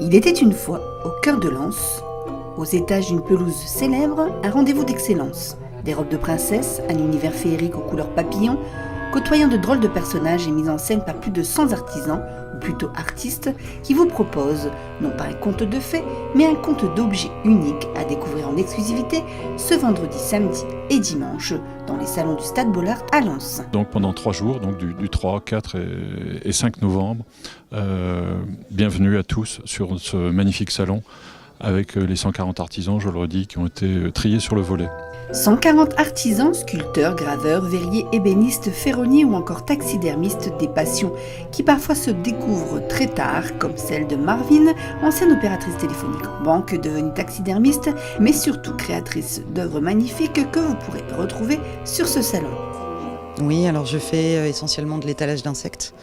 Il était une fois, au cœur de Lens, aux étages d'une pelouse célèbre, un rendez-vous d'excellence. Des robes de princesse, un univers féerique aux couleurs papillons, côtoyant de drôles de personnages et mis en scène par plus de 100 artisans, ou plutôt artistes, qui vous proposent, non pas un conte de fées, mais un conte d'objets uniques à découvrir en exclusivité ce vendredi, samedi et dimanche dans les salons du Stade Bollaert à Lens. Donc pendant 3 jours, donc du 3, 4 et 5 novembre, bienvenue à tous sur ce magnifique salon avec les 140 artisans, je le redis, qui ont été triés sur le volet. 140 artisans, sculpteurs, graveurs, verriers, ébénistes, ferronniers ou encore taxidermistes, des passions qui parfois se découvrent très tard, comme celle de Marvin, ancienne opératrice téléphonique en banque, devenue taxidermiste, mais surtout créatrice d'œuvres magnifiques que vous pourrez retrouver sur ce salon. Oui, alors je fais essentiellement de l'étalage d'insectes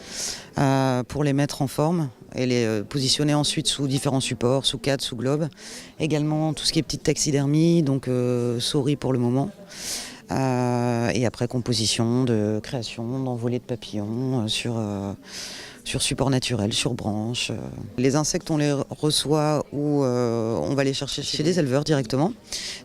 pour les mettre en forme et les positionner ensuite sous différents supports, sous cadre, sous globe. Également tout ce qui est petite taxidermie, donc souris pour le moment. Et après composition, de création, d'envolée de papillons sur support naturel, sur branches. Les insectes, on les reçoit ou on va les chercher chez des éleveurs directement.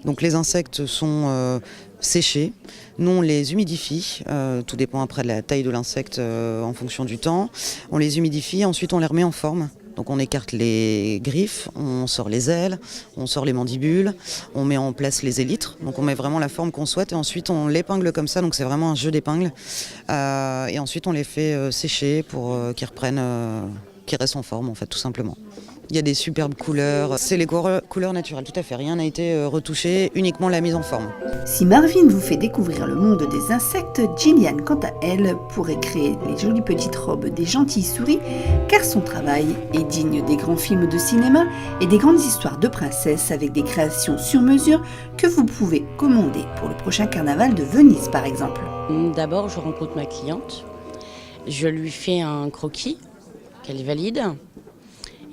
Donc les insectes sont séchés. Nous, on les humidifie. Tout dépend après de la taille de l'insecte en fonction du temps. On les humidifie, ensuite on les remet en forme. Donc on écarte les griffes, on sort les ailes, on sort les mandibules, on met en place les élytres. Donc on met vraiment la forme qu'on souhaite et ensuite on l'épingle comme ça. Donc c'est vraiment un jeu d'épingle. Et ensuite on les fait sécher pour qu'ils reprennent, qu'ils restent en forme en fait, tout simplement. Il y a des superbes couleurs, c'est les couleurs naturelles, tout à fait, rien n'a été retouché, uniquement la mise en forme. Si Marvin vous fait découvrir le monde des insectes, Gillian, quant à elle, pourrait créer les jolies petites robes des gentilles souris, car son travail est digne des grands films de cinéma et des grandes histoires de princesses avec des créations sur mesure que vous pouvez commander pour le prochain carnaval de Venise par exemple. D'abord, je rencontre ma cliente, je lui fais un croquis qu'elle valide.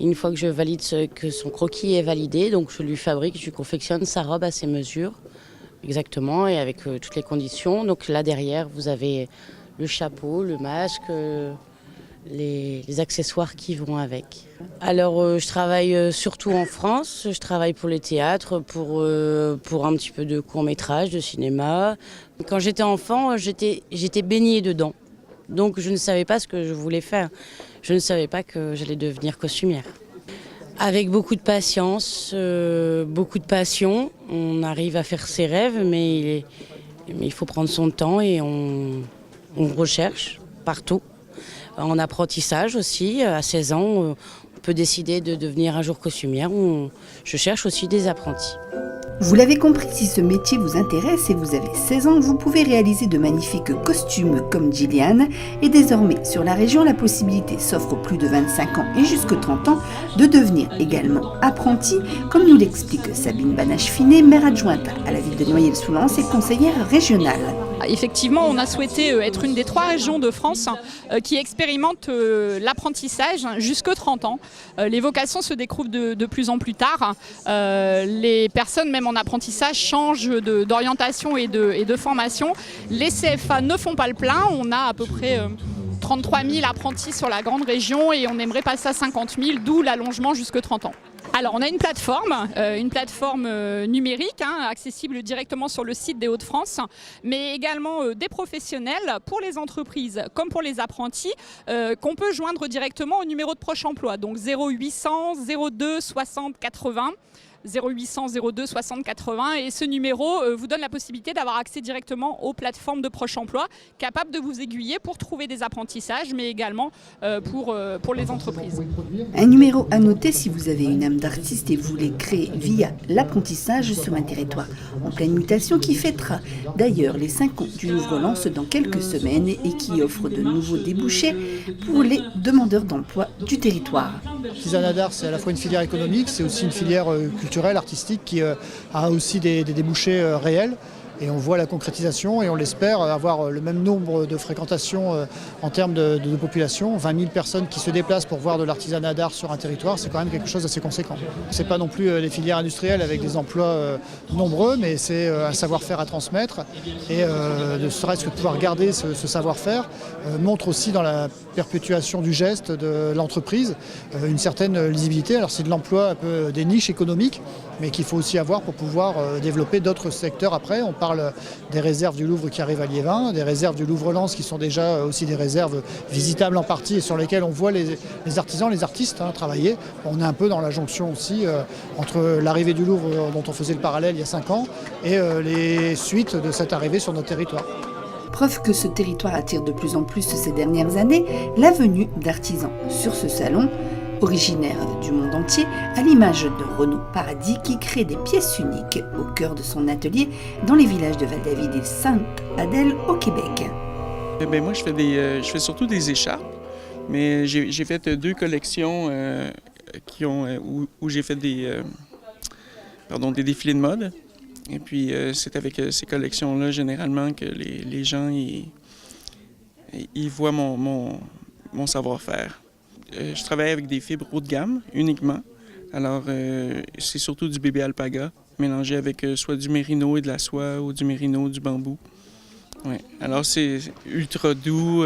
Une fois que je valide que son croquis est validé, donc je lui fabrique, je lui confectionne sa robe à ses mesures, exactement, et avec toutes les conditions. Donc là derrière, vous avez le chapeau, le masque, les accessoires qui vont avec. Alors je travaille surtout en France, je travaille pour les théâtres, pour un petit peu de court-métrage, de cinéma. Quand j'étais enfant, j'étais baignée dedans, donc je ne savais pas ce que je voulais faire. Je ne savais pas que j'allais devenir costumière. Avec beaucoup de patience, beaucoup de passion, on arrive à faire ses rêves, mais il faut prendre son temps et on recherche partout. En apprentissage aussi, à 16 ans, on peut décider de devenir un jour costumière. Je cherche aussi des apprentis. Vous l'avez compris, si ce métier vous intéresse et vous avez 16 ans, vous pouvez réaliser de magnifiques costumes comme Gillian. Et désormais, sur la région, la possibilité s'offre aux plus de 25 ans et jusque 30 ans de devenir également apprenti, comme nous l'explique Sabine Banache-Finet, maire adjointe à la ville de Noyelles-sous-Lens et conseillère régionale. Effectivement, on a souhaité être une des 3 régions de France qui expérimentent l'apprentissage jusqu'à 30 ans. Les vocations se découvrent de plus en plus tard. Les personnes, même en apprentissage, changent d'orientation et de formation. Les CFA ne font pas le plein. On a à peu près 33 000 apprentis sur la grande région et on aimerait passer à 50 000, d'où l'allongement jusqu'à 30 ans. Alors on a une plateforme numérique accessible directement sur le site des Hauts-de-France, mais également des professionnels pour les entreprises comme pour les apprentis qu'on peut joindre directement au numéro de Proche Emploi, donc 0800 02 60 80. 0800 02 60 80 et ce numéro vous donne la possibilité d'avoir accès directement aux plateformes de Proche Emploi, capables de vous aiguiller pour trouver des apprentissages, mais également pour les entreprises. Un numéro à noter si vous avez une âme d'artiste et voulez créer via l'apprentissage sur un territoire en pleine mutation qui fêtera d'ailleurs les 5 ans du Louvre-Lens dans quelques semaines et qui offre de nouveaux débouchés pour les demandeurs d'emploi du territoire. L'artisanat d'art, c'est à la fois une filière économique, c'est aussi une filière culturelle, artistique qui a aussi des débouchés réels. et on voit la concrétisation et on l'espère avoir le même nombre de fréquentations en termes de population. 20 000 personnes qui se déplacent pour voir de l'artisanat d'art sur un territoire, c'est quand même quelque chose d'assez conséquent. C'est pas non plus les filières industrielles avec des emplois nombreux, mais c'est un savoir-faire à transmettre et ne serait-ce que de pouvoir garder ce savoir-faire montre aussi dans la perpétuation du geste de l'entreprise une certaine lisibilité. Alors c'est de l'emploi un peu des niches économiques, mais qu'il faut aussi avoir pour pouvoir développer d'autres secteurs après. On parle des réserves du Louvre qui arrivent à Liévin, des réserves du Louvre-Lens qui sont déjà aussi des réserves visitables en partie et sur lesquelles on voit les artisans, les artistes travailler. On est un peu dans la jonction aussi entre l'arrivée du Louvre dont on faisait le parallèle il y a 5 ans et les suites de cette arrivée sur notre territoire. Preuve que ce territoire attire de plus en plus ces dernières années la venue d'artisans sur ce salon, originaire du monde entier, à l'image de Renaud Paradis qui crée des pièces uniques au cœur de son atelier dans les villages de Val-David et Sainte-Adèle au Québec. Moi, je fais surtout des écharpes, mais j'ai fait 2 collections où j'ai fait des défilés de mode. Et puis, c'est avec ces collections-là, généralement, que les gens ils voient mon savoir-faire. Je travaille avec des fibres haut de gamme, uniquement. Alors, c'est surtout du bébé alpaga, mélangé avec soit du mérino et de la soie, ou du mérino, du bambou. Ouais. Alors, c'est ultra doux,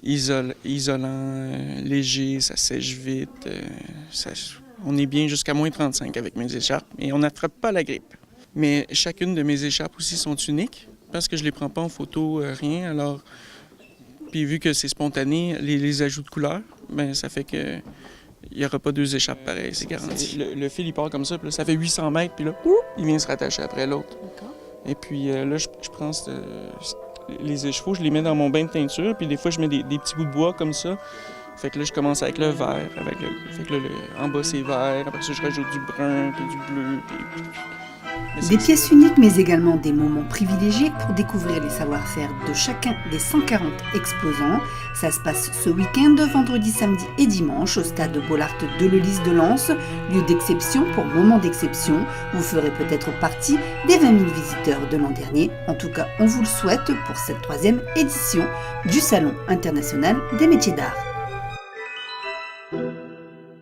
isolant, léger, ça sèche vite. On est bien jusqu'à moins 35 avec mes écharpes et on n'attrape pas la grippe. Mais chacune de mes écharpes aussi sont uniques parce que je ne les prends pas en photo, rien. Alors, puis vu que c'est spontané, les ajouts de couleurs, ça fait que il n'y aura pas 2 écharpes pareilles, c'est garanti. Le fil, il part comme ça, puis là, ça fait 800 mètres, puis là, il vient se rattacher après l'autre. Et puis là, je prends les écheveaux, je les mets dans mon bain de teinture, puis des fois, je mets des petits bouts de bois comme ça. Fait que là, je commence avec le vert, fait que là, en bas, c'est vert, après ça, je rajoute du brun, puis du bleu, puis... Des pièces uniques, mais également des moments privilégiés pour découvrir les savoir-faire de chacun des 140 exposants. Ça se passe ce week-end, vendredi, samedi et dimanche, au stade Bollaert de l'Eulys de Lens, lieu d'exception pour moment d'exception. Vous ferez peut-être partie des 20 000 visiteurs de l'an dernier. En tout cas, on vous le souhaite pour cette 3e édition du Salon international des métiers d'art.